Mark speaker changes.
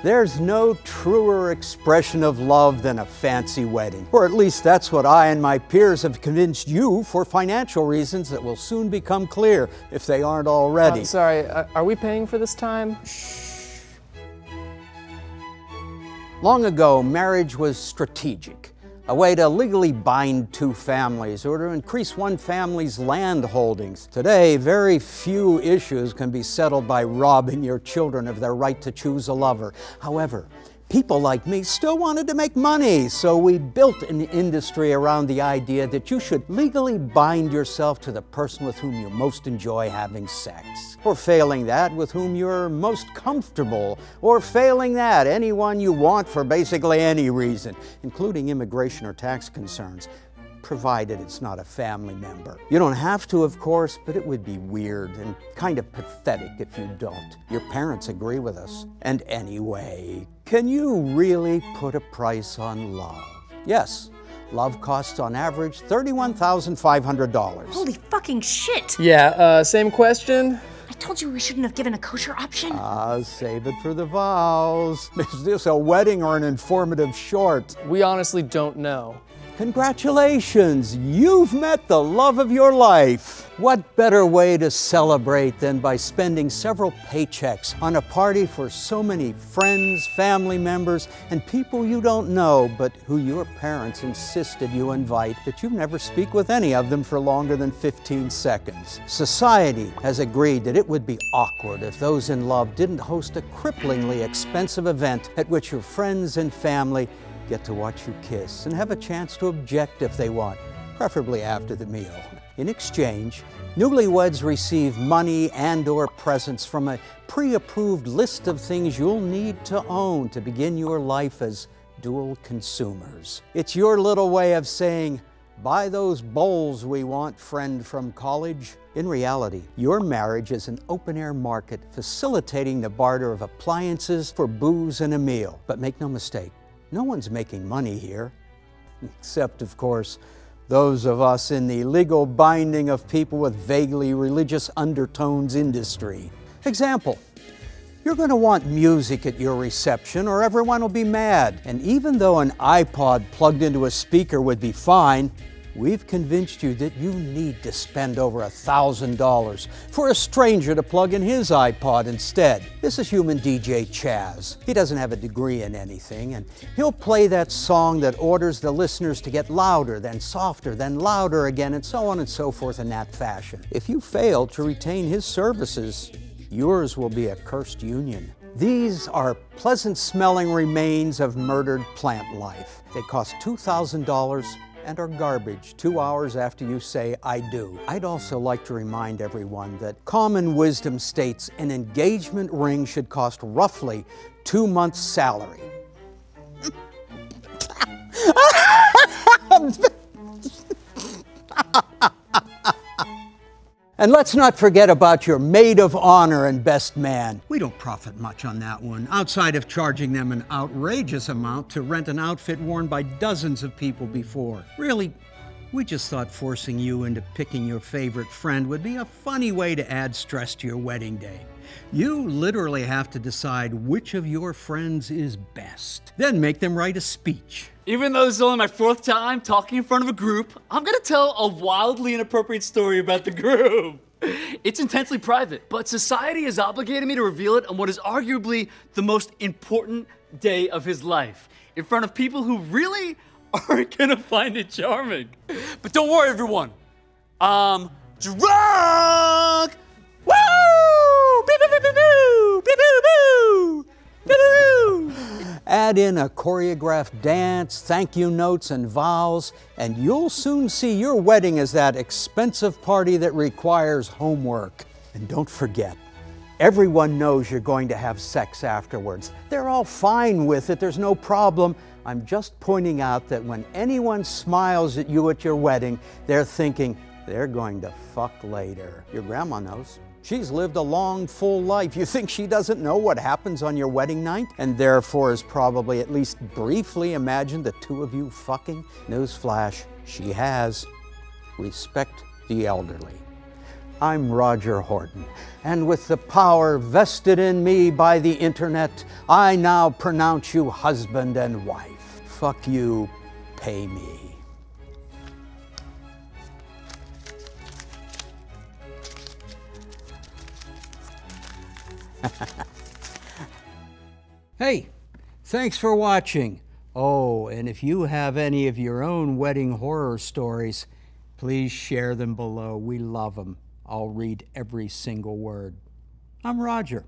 Speaker 1: There's no truer expression of love than a fancy wedding. Or at least that's what I and my peers have convinced you for financial reasons that will soon become clear if they aren't already.
Speaker 2: Sorry, are we paying for this time?
Speaker 1: Shh. Long ago, marriage was strategic, a way to legally bind two families or to increase one family's land holdings. Today, very few issues can be settled by robbing your children of their right to choose a lover. However, people like me still wanted to make money, so we built an industry around the idea that you should legally bind yourself to the person with whom you most enjoy having sex. Or failing that, with whom you're most comfortable. Or failing that, anyone you want for basically any reason, including immigration or tax concerns, provided it's not a family member. You don't have to, of course, but it would be weird and kind of pathetic if you don't. Your parents agree with us. And anyway, can you really put a price on love? Yes, love costs on average $31,500.
Speaker 3: Holy fucking shit!
Speaker 2: Yeah, same question?
Speaker 3: I told you we shouldn't have given a kosher option.
Speaker 1: Save it for the vows. Is this a wedding or an informative short?
Speaker 2: We honestly don't know.
Speaker 1: Congratulations, you've met the love of your life. What better way to celebrate than by spending several paychecks on a party for so many friends, family members, and people you don't know, but who your parents insisted you invite, that you never speak with any of them for longer than 15 seconds. Society has agreed that it would be awkward if those in love didn't host a cripplingly expensive event at which your friends and family get to watch you kiss and have a chance to object if they want, preferably after the meal. In exchange, newlyweds receive money and/or presents from a pre-approved list of things you'll need to own to begin your life as dual consumers. It's your little way of saying, buy those bowls we want, friend from college. In reality, your marriage is an open-air market facilitating the barter of appliances for booze and a meal. But make no mistake, no one's making money here, except, of course, those of us in the legal binding of people with vaguely religious undertones industry. Example, you're going to want music at your reception or everyone will be mad. And even though an iPod plugged into a speaker would be fine, we've convinced you that you need to spend over $1,000 for a stranger to plug in his iPod instead. This is human DJ Chaz. He doesn't have a degree in anything, and he'll play that song that orders the listeners to get louder, then softer, then louder again, and so on and so forth in that fashion. If you fail to retain his services, yours will be a cursed union. These are pleasant-smelling remains of murdered plant life. They cost $2,000 and are garbage 2 hours after you say, I do. I'd also like to remind everyone that common wisdom states an engagement ring should cost roughly 2 months' salary. And let's not forget about your maid of honor and best man. We don't profit much on that one, outside of charging them an outrageous amount to rent an outfit worn by dozens of people before. Really, we just thought forcing you into picking your favorite friend would be a funny way to add stress to your wedding day. You literally have to decide which of your friends is best, then make them write a speech.
Speaker 4: Even though this is only my 4th time talking in front of a group, I'm gonna tell a wildly inappropriate story about the group. It's intensely private, but society has obligated me to reveal it on what is arguably the most important day of his life, in front of people who really aren't gonna find it charming. But don't worry, everyone. I'm drunk! Woo! Boo-boo-boo-boo! Boo-boo-boo! Boo-boo!
Speaker 1: Add in a choreographed dance, thank you notes, and vows, and you'll soon see your wedding as that expensive party that requires homework. And don't forget, everyone knows you're going to have sex afterwards. They're all fine with it, there's no problem. I'm just pointing out that when anyone smiles at you at your wedding, they're thinking they're going to fuck later. Your grandma knows. She's lived a long, full life. You think she doesn't know what happens on your wedding night? And therefore has probably at least briefly imagined the two of you fucking? Newsflash, she has. Respect the elderly. I'm Roger Horton, and with the power vested in me by the internet, I now pronounce you husband and wife. Fuck you, pay me. Hey, thanks for watching. Oh, and if you have any of your own wedding horror stories, please share them below. We love them. I'll read every single word. I'm Roger.